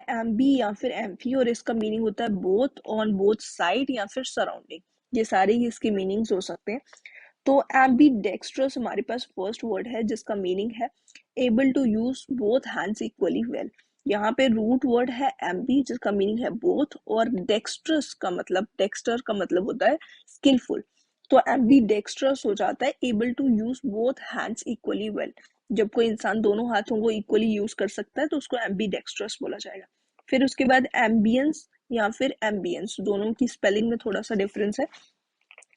एम्बी या फिर एम्फी, और इसका मीनिंग होता है बोथ, ऑन बोथ साइड या फिर सराउंडिंग। ये सारे ही इसके मीनिंग्स हो सकते हैं। तो एम्बीडेक्स्ट्रस हमारे पास फर्स्ट वर्ड है जिसका मीनिंग है able to use both hands equally well. यहाँ पे रूट वर्ड है एम्बी जिसका मीनिंग है बोथ, और डेक्स्ट्रस का मतलब, डेक्स्टर का मतलब होता है स्किलफुल। तो एम्बीडेक्स्ट्रस हो जाता है able to use both hands equally well. जब कोई इंसान दोनों हाथों को इक्वली यूज कर सकता है तो उसको एम्बीडेक्स्ट्रस बोला जाएगा। फिर उसके बाद एम्बियंस या फिर एम्बियंस, दोनों की स्पेलिंग में थोड़ा सा डिफरेंस है।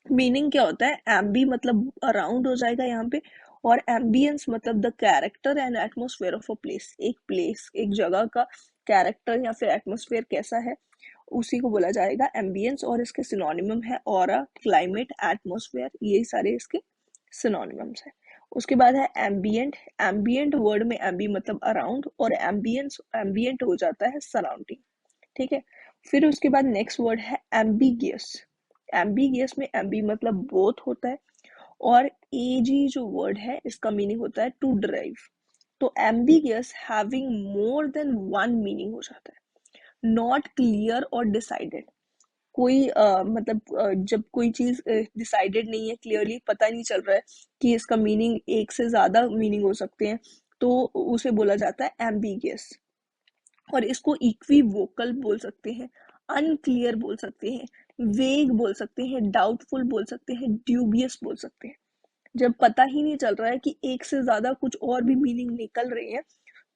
मीनिंग क्या होता है, एम्बी मतलब अराउंड हो जाएगा यहाँ पे, और एम्बियंस मतलब the character and atmosphere of a place, एक जगह का कैरेक्टर या फिर एटमोसफेयर कैसा है उसी को बोला जाएगा एम्बियंस। और इसके सिनोनिमम है ऑरा, क्लाइमेट, एटमोसफेयर, यही सारे इसके सिनोनिमम्स है। उसके बाद है एम्बियंट। एम्बियंट वर्ड में एम्बी मतलब अराउंड, और एम्बियंस एम्बियंट हो जाता है सराउंडिंग। ठीक है। फिर उसके बाद नेक्स्ट वर्ड है एम्बिगियस। एम्बिगियस में एम्बी मतलब बोथ होता है, और एजी जो वर्ड है इसका मीनिंग होता है टू ड्राइव। तो ambiguous having more than one meaning हो जाता है, नॉट क्लियर और डिसाइडेड। कोई जब कोई चीज डिसाइडेड नहीं है, क्लियरली पता नहीं चल रहा है कि इसका मीनिंग एक से ज्यादा मीनिंग हो सकते हैं, तो उसे बोला जाता है एम्बिगियस। और इसको इक्विवोकल बोल सकते हैं, अनक्लियर बोल सकते हैं, वेग बोल सकते हैं, डाउटफुल बोल सकते हैं, ड्यूबियस बोल सकते हैं। जब पता ही नहीं चल रहा है कि एक से ज्यादा कुछ और भी मीनिंग निकल रहे हैं,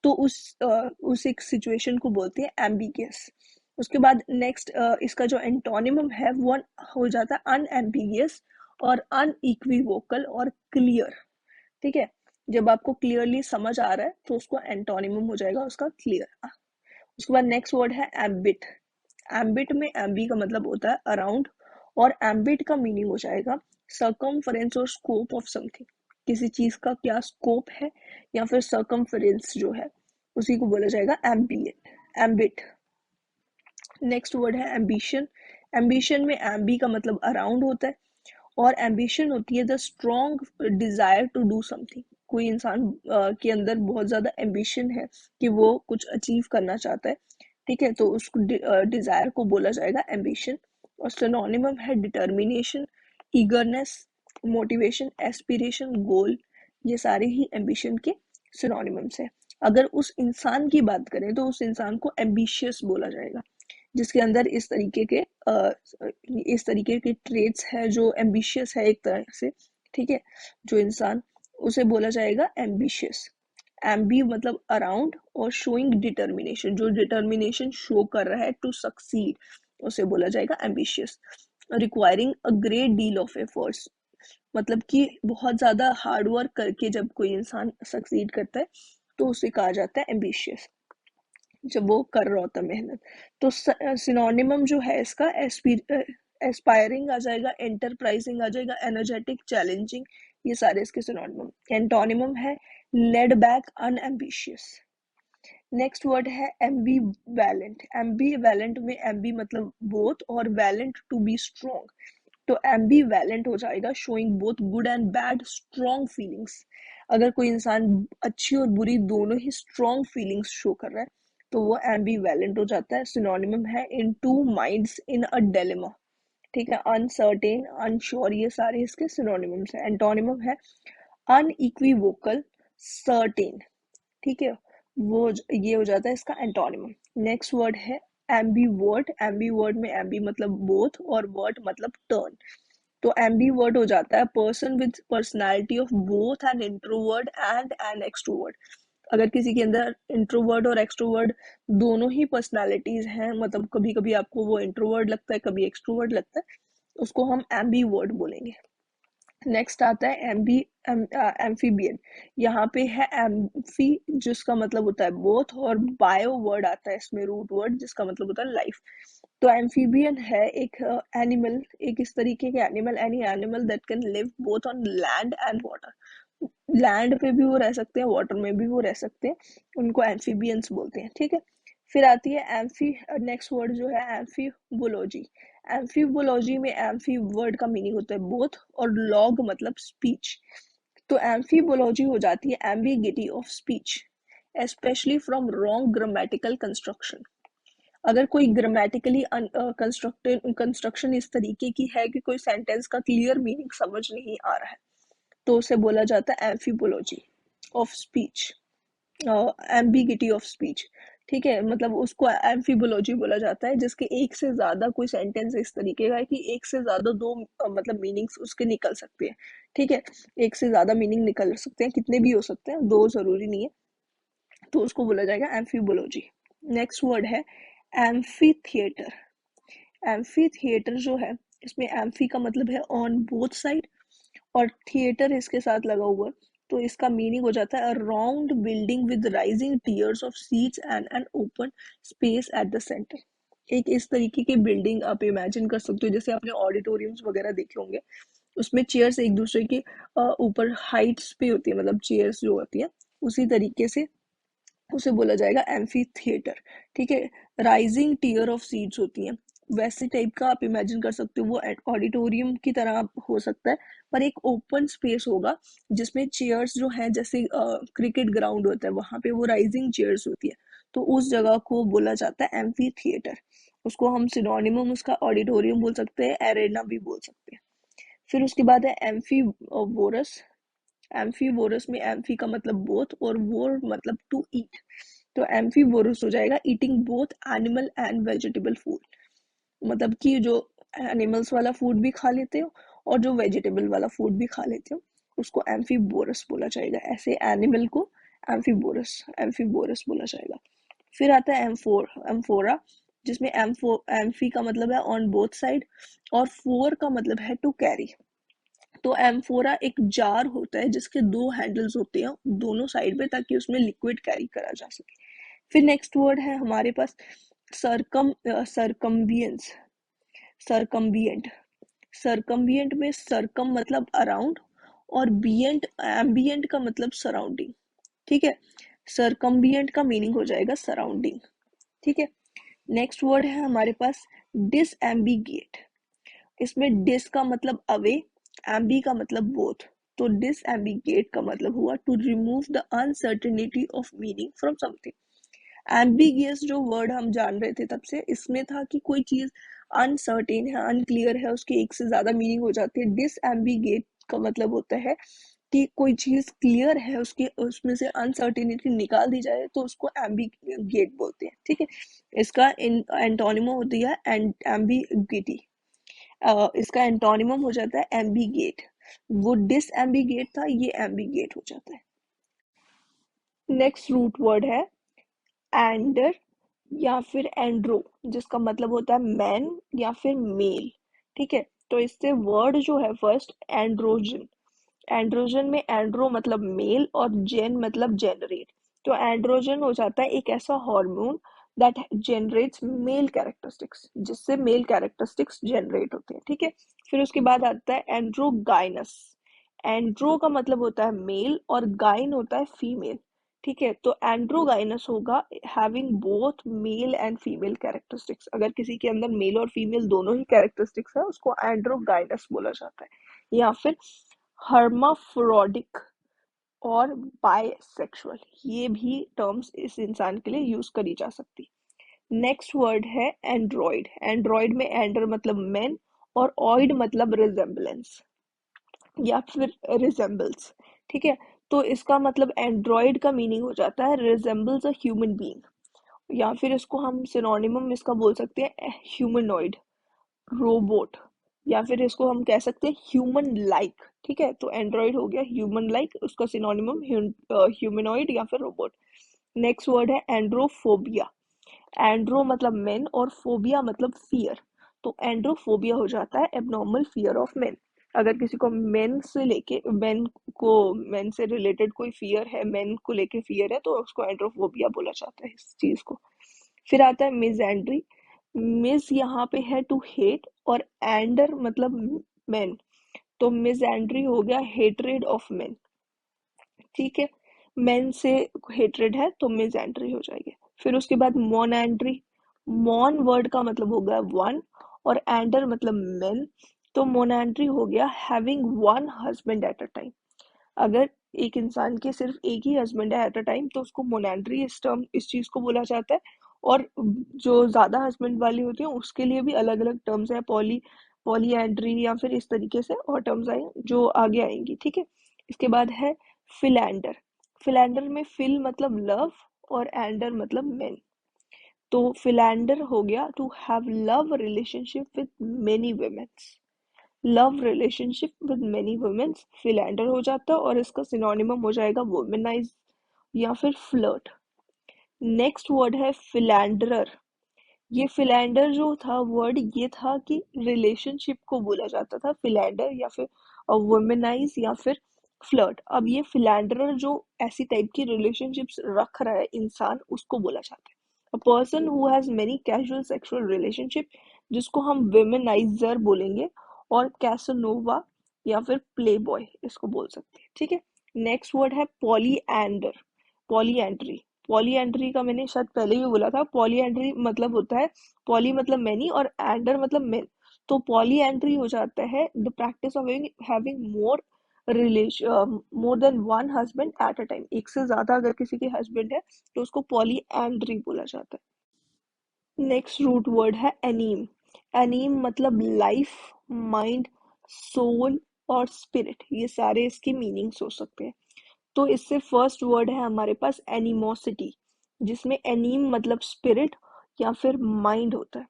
तो उस एक सिचुएशन को बोलते हैं एम्बिगियस। उसके बाद नेक्स्ट इसका जो एंटोनिमम है वो हो जाता है अनएम्बिगियस और अनइक्विवोकल और क्लियर। ठीक है। जब आपको क्लियरली समझ आ रहा है तो उसको एंटोनिमम हो जाएगा उसका क्लियर। उसके बाद नेक्स्ट वर्ड है एम्बिट। एम्बिट में एम्बी का मतलब होता है अराउंड, और एम्बिट का मीनिंग हो जाएगा सर्कमफरेंस और स्कोप ऑफ समथिंग। किसी चीज का क्या स्कोप है या फिर सर्कमफरेंस जो है उसी को बोला जाएगा एम्बिट। एम्बिट। नेक्स्ट वर्ड है एम्बिशन। एम्बिशन में एम्बी का मतलब अराउंड होता है, और एम्बिशन होती है the strong desire to do something. कोई इंसान के अंदर बहुत ज्यादा एम्बिशन है कि वो कुछ अचीव करना चाहता है। ठीक है। तो उसको डिजायर को बोला जाएगा एम्बिशन। और सिनोनिमम है डिटर्मिनेशन, ईगरनेस, मोटिवेशन, एस्पिरेशन, गोल। ये सारे ही एम्बिशन के सिनोनिमम्स है। अगर उस इंसान की बात करें तो उस इंसान को एम्बिशियस बोला जाएगा, जिसके अंदर इस तरीके के ट्रेड्स है, जो एम्बिशियस है एक तरह से। ठीक है। जो इंसान, उसे बोला जाएगा एम्बिशियस। एम्बी मतलब अराउंड, और शोइंग डिटर्मिनेशन, जो डिटर्मिनेशन शो कर रहा है टू सक्सीड, उसे बोला जाएगा ambitious. Requiring a great deal of efforts, मतलब कि बहुत ज्यादा हार्ड वर्क करके जब कोई इंसान सक्सीड करता है तो उसे कहा जाता है एम्बिशियस, जब वो कर रहा होता है मेहनत। तो सिनोनिमम जो है इसका एस्पायरिंग आ जाएगा, एंटरप्राइजिंग आ जाएगा, एनर्जेटिक, चैलेंजिंग, ये सारे इसके सिनोनिमम। एंटोनिमम है laid back, unambitious. Next word है एम्बीवैलेंट। एम्बीवैलेंट में एम्बी मतलब बोथ, और वैलेंट टू बी स्ट्रॉन्ग। तो एम्बीवैलेंट हो जाएगा showing both good and bad strong feelings. अगर कोई इंसान अच्छी और बुरी दोनों ही स्ट्रॉन्ग फीलिंग्स शो कर रहा है तो वो एम्बीवैलेंट हो जाता है। सिनोनिमम है in two minds in a dilemma. ठीक है। अनसर्टेन, अनश्योर, ये सारे इसके सिनोनिमम्स है। एंटोनिमम है अनइक्विवोकल, सर्टेन। ठीक है। ये हो जाता है इसका एंटोनिमम। नेक्स्ट वर्ड है एम्बीवर्ट। एम्बीवर्ट में एम्बी मतलब बोथ, और वर्ट मतलब टर्न। तो एम्बीवर्ट हो जाता है person with personality of both an introvert and an extrovert. अगर किसी के अंदर इंट्रोवर्ट और एक्सट्रोवर्ट दोनों ही पर्सनालिटीज हैं, मतलब कभी कभी आपको वो इंट्रोवर्ट लगता है, कभी एक्सट्रोवर्ट लगता है, उसको हम एम्बीवर्ट बोलेंगे। नेक्स्ट आता है एम्फीबियन। यहाँ पे है एम्फी जिसका मतलब होता है बोथ, और बायो वर्ड आता है इसमें, रूट वर्ड, जिसका मतलब होता है लाइफ। तो एम्फीबियन है एक एनिमल, एक इस तरीके के animal, any animal that can live both on land and water. Land पे भी वो रह सकते हैं, वाटर में भी वो रह सकते हैं, उनको एम्फीबियंस बोलते हैं। ठीक है। फिर आती है एम्फी, नेक्स्ट वर्ड जो है एम्फीबोलॉजी। एम्फीबोलॉजी में एम्फी वर्ड का मीनिंग होता है बोथ, और लॉग मतलब स्पीच। तो एम्फीबोलॉजी हो जाती है ambiguity of speech, especially from wrong grammatical construction. अगर कोई ग्रामेटिकली कंस्ट्रक्शन इस तरीके की है कि कोई सेंटेंस का क्लियर मीनिंग समझ नहीं आ रहा है, तो उसे बोला जाता है amphibology of speech, ambiguity of speech. ठीक है, मतलब उसको एम्फीबोलॉजी बोला जाता है, जिसके एक से ज्यादा कोई सेंटेंस इस तरीके का है कि एक से ज्यादा दो मतलब मीनिंग्स उसके निकल सकते हैं। ठीक है, एक से ज्यादा मीनिंग निकल सकते हैं, कितने भी हो सकते हैं, दो जरूरी नहीं है, तो उसको बोला जाएगा एम्फीबोलॉजी। नेक्स्ट वर्ड है एम्फी थिएटर। एम्फी थिएटर जो है, इसमें एम्फी का मतलब है ऑन बोथ साइड और थिएटर इसके साथ लगा हुआ है, तो इसका मीनिंग हो जाता है a round building with rising tiers of seats and an open space at the centre. एक इस तरीके की बिल्डिंग आप इमेजिन कर सकते हो, जैसे आपने ऑडिटोरियम्स वगैरह देखे होंगे, उसमें चेयर्स एक दूसरे के ऊपर हाइट्स पे होती है, मतलब चेयर्स जो होती है उसी तरीके से उसे बोला जाएगा एम्फी थिएटर। ठीक है, राइजिंग टीयर ऑफ सीट्स होती हैं, वैसे टाइप का आप इमेजिन कर सकते हो, वो ऑडिटोरियम की तरह हो सकता है, पर एक ओपन स्पेस होगा जिसमें चेयर्स जो है, जैसे क्रिकेट ग्राउंड होता है वहां पे वो राइजिंग चेयर्स होती है, तो उस जगह को बोला जाता है एम्फी थिएटर। उसको हम सिनोनिमम उसका ऑडिटोरियम बोल सकते हैं, एरेना भी बोल सकते हैं। फिर उसके बाद है एम्फी वोरस। एम्फीवोरस में एम्फी का मतलब बोथ और वोर मतलब टू ईट, तो एम्फीवोरस हो जाएगा eating both animal and vegetable food, मतलब कि जो एनिमल्स वाला फूड भी खा लेते हो और जो वेजिटेबल वाला फूड भी खा लेते हो, उसको एम्फीबोरस बोला जाएगा। ऐसे एनिमल को एम्फीबोरस एम्फीबोरस बोला जाएगा। फिर आता है एम्फोरा, जिसमें एम्फी का मतलब है ऑन बोथ साइड और फोर का मतलब है टू कैरी। तो एम्फोरा एक जार होता है जिसके दो हैंडल्स होते हैं दोनों साइड पे, ताकि उसमें लिक्विड कैरी करा जा सके। फिर नेक्स्ट वर्ड है हमारे पास सरकम्बियंस, सरकम्बियंट। सरकम्बियंट में सरकम मतलब अराउंड और बियंट एम्बियंट का मतलब सराउंडिंग। ठीक है, सरकम्बियंट का मीनिंग हो जाएगा सराउंडिंग। ठीक है, नेक्स्ट वर्ड है हमारे पास डिसएम्बिगेट। इसमें डिस का मतलब अवे, एम्बी का मतलब बोथ, तो डिसएम्बिगेट का मतलब हुआ to remove the uncertainty of meaning from something. Ambiguous जो वर्ड हम जान रहे थे तब से, इसमें था कि कोई चीज अनसर्टेन है, अनक्लियर है, उसकी एक से ज्यादा मीनिंग हो जाती है। डिसएम्बिगेट का मतलब होता है कि कोई चीज क्लियर है, उसकी उसमें से अनसर्टेनिटी निकाल दी जाए, तो उसको एम्बिगेट बोलते हैं। ठीक है, इसका एंटोनिमो होती है एम्बिगिटी, इसका एंटोनिमम हो जाता है एम्बिगेट। वो डिसएम्बिगेट था, ये एम्बिगेट हो जाता है। नेक्स्ट रूट वर्ड है एंडर या फिर एंड्रो, जिसका मतलब होता है मैन या फिर मेल। ठीक है, तो इससे वर्ड जो है फर्स्ट एंड्रोजन। एंड्रोजन में एंड्रो मतलब मेल और जेन मतलब जेनरेट, तो एंड्रोजन हो जाता है एक ऐसा hormone that generates male characteristics, जिससे मेल कैरेक्टरिस्टिक्स जनरेट होते हैं। ठीक है, फिर उसके बाद आता है एंड्रोगाइनस। एंड्रो का मतलब होता है मेल और गाइन होता है फीमेल। ठीक है, तो एंड्रोगाइनस होगा having both male and female characteristics. अगर किसी के अंदर मेल और फीमेल दोनों ही कैरेक्टरिस्टिक्स है, उसको एंड्रोगाइनस बोला जाता है। या फिर हर्माफ्रोडिक और बायसेक्सुअल, ये भी टर्म्स इस इंसान के लिए यूज करी जा सकती। नेक्स्ट वर्ड है एंड्रॉइड। एंड्रॉइड में एंडर मतलब मैन और ऑइड मतलब रिजेम्बलेंस या फिर रिजेम्बल्स। ठीक है, तो इसका मतलब एंड्रॉइड का मीनिंग हो जाता है रिजेम्बल्स अ ह्यूमन बीइंग, या फिर इसको हम सिनोनिमम इसका बोल सकते हैं ह्यूमनॉइड, रोबोट, या फिर इसको हम कह सकते हैं ह्यूमन लाइक। ठीक है, तो एंड्रॉइड हो गया ह्यूमन लाइक, उसका सिनोनिमम ह्यूमनॉइड या फिर रोबोट। नेक्स्ट वर्ड है एंड्रोफोबिया। एंड्रो मतलब मेन और फोबिया मतलब फियर, तो एंड्रोफोबिया हो जाता है एबनॉर्मल फियर ऑफ मेन। अगर किसी को मेन से रिलेटेड कोई फियर है, मेन को लेके फियर है, तो उसको एंड्रोफोबिया बोला जाता है इस चीज को। फिर आता है मिसएंड्री। मिस यहाँ पे है टू हेट और एंडर मतलब मेन, तो मिसएंड्री हो गया हेट्रेड ऑफ मेन। ठीक है, मेन से हेट्रेड है तो मिसएंड्री हो जाएगी। फिर उसके बाद मोनएंड्री। मॉन वर्ड का मतलब हो गया वन और एंडर मतलब मेन, तो मोनएंड्री हो गया having one husband at a time. अगर एक इंसान के सिर्फ एक ही हस्बैंड है एट अ टाइम, तो उसको मोनेंड्री इस चीज को बोला जाता है। और जो ज़्यादा हस्बैंड वाली होती हैं उसके लिए भी अलग अलग टर्म्स हैं, पॉलीएंड्री या फिर इस तरीके से और टर्म्स आए जो आगे आएंगी, ठीक है। इसके बाद है फिलैंडर। फिलैंडर में फिल मतलब लव और एंडर मतलब मैन। तो फिलैंडर हो गया to have love relationship with many womens. Love relationship with many womens philander हो जाता है और इसका सिनोनिमम हो जाएगा वुमेनाइज या फिर फ्लर्ट। नेक्स्ट वर्ड है फिलैंडरर। ये फिलैंडर जो था वर्ड ये था कि रिलेशनशिप को बोला जाता था, फिलैंडर या फिर वुमेनाइज या फिर फ्लर्ट। अब ये फिलैंडरर जो ऐसी टाइप की रिलेशनशिप्स रख रहा है इंसान, उसको बोला जाता है। A person who has many casual sexual relationship, जिसको हम वुमेनाइजर बोलेंगे, और कैसनोवा या फिर प्ले बॉय इसको बोल सकते हैं, ठीक है। नेक्स्ट वर्ड है पॉलीएंडर, पॉलीएंड्री। पॉलीएंड्री का मैंने शायद पहले भी बोला था, पॉलीएंड्री मतलब होता है, पॉली मतलब मैनी और एंडर मतलब मेन। तो पॉलीएंड्री हो जाता है the practice of having more than one husband at a time. एक से ज्यादा अगर किसी के हस्बैंड है तो उसको पॉलीएंड्री बोला जाता है। नेक्स्ट रूट वर्ड है एनीम। एनीम मतलब लाइफ, माइंड, सोल और स्पिरिट, ये सारे इसके मीनिंग्स हो सकते हैं। तो इससे फर्स्ट वर्ड है हमारे पास एनिमोसिटी, जिसमें एनीम मतलब स्पिरिट या फिर माइंड होता है।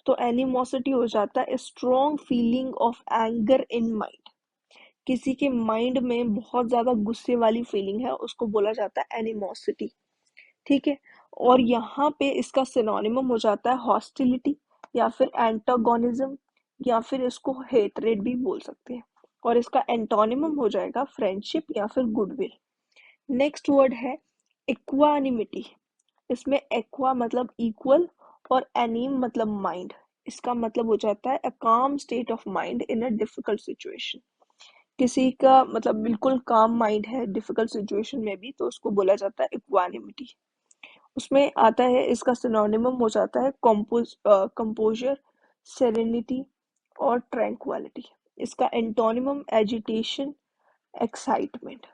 तो एनिमोसिटी हो जाता है strong feeling of anger in mind. किसी के माइंड में बहुत ज्यादा गुस्से वाली फीलिंग है, उसको बोला जाता है एनिमोसिटी, ठीक है। और यहाँ पे इसका सिनोनिमम हो जाता है हॉस्टिलिटी या फिर एंटागोनिज्म या फिर इसको हेटरेट भी बोल सकते हैं। और इसका एंटोनिमम हो जाएगा फ्रेंडशिप या फिर गुडविल। नेक्स्ट वर्ड है इक्वानिमिटी। इसमें एक्वा मतलब इक्वल और एनीम मतलब माइंड। इसका मतलब हो जाता है अ काम state of mind in a difficult situation. किसी का मतलब बिल्कुल काम माइंड है डिफिकल्ट सिचुएशन में भी, तो उसको बोला जाता है इक्वानिमिटी। उसमें आता है, इसका सिनोनिमम हो जाता है कंपोजर, सेरेनिटी और ट्रैंक्विलिटी। इसका antonym agitation, excitement.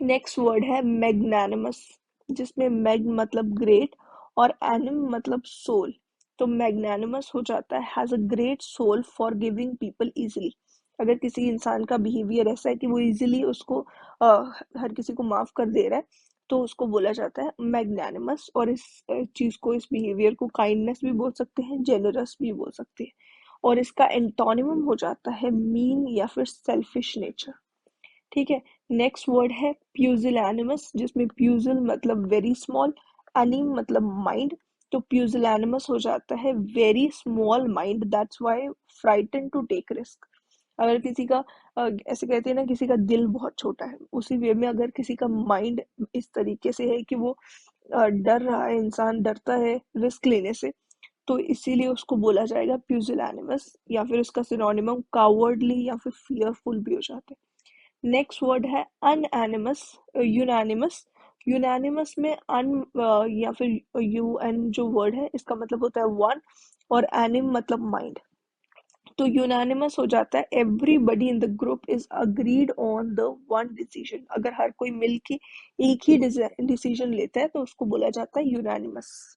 Next word है मैग्नानिमस, जिसमें मैग मतलब ग्रेट और एनिम मतलब सोल। तो मैग्नानिमस हो जाता है has a great soul for giving people easily. अगर किसी इंसान का बिहेवियर ऐसा है कि वो इजीली उसको हर किसी को माफ कर दे रहा है, तो उसको बोला जाता है मैग्नानिमस। और इस चीज को, इस बिहेवियर को काइंडनेस भी बोल सकते हैं, जेनरस भी बोल सकते हैं। और इसका एंटोनिमम हो जाता है मीन या फिर सेल्फिश नेचर, ठीक है। नेक्स्ट वर्ड है प्यूजिलैनिमस, जिसमें प्यूजिल मतलब वेरी स्मॉल, एनिम मतलब माइंड। तो प्यूजिलैनिमस हो जाता है very small mind, that's why frighten to take risk. अगर किसी का ऐसे कहते हैं ना, किसी का दिल बहुत छोटा है, उसी वे में अगर किसी का माइंड इस तरीके से है कि वो डर रहा है, इंसान डरता है रिस्क लेने से, तो इसीलिए उसको बोला जाएगा प्यूजिलैनिमस। या फिर उसका सिनोनिमम कावर्डली या फिर फियरफुल भी हो जाता है। नेक्स्ट वर्ड है अनएनिमस, यूनानिमस। यूनानिमस में अन या फिर यू एन जो वर्ड है, इसका मतलब होता है वन, और एनिम मतलब माइंड। तो यूनानिमस हो जाता है everybody in the group is agreed on the one decision. अगर हर कोई मिलके एक ही डिसीजन लेता है तो उसको बोला जाता है यूनानिमस।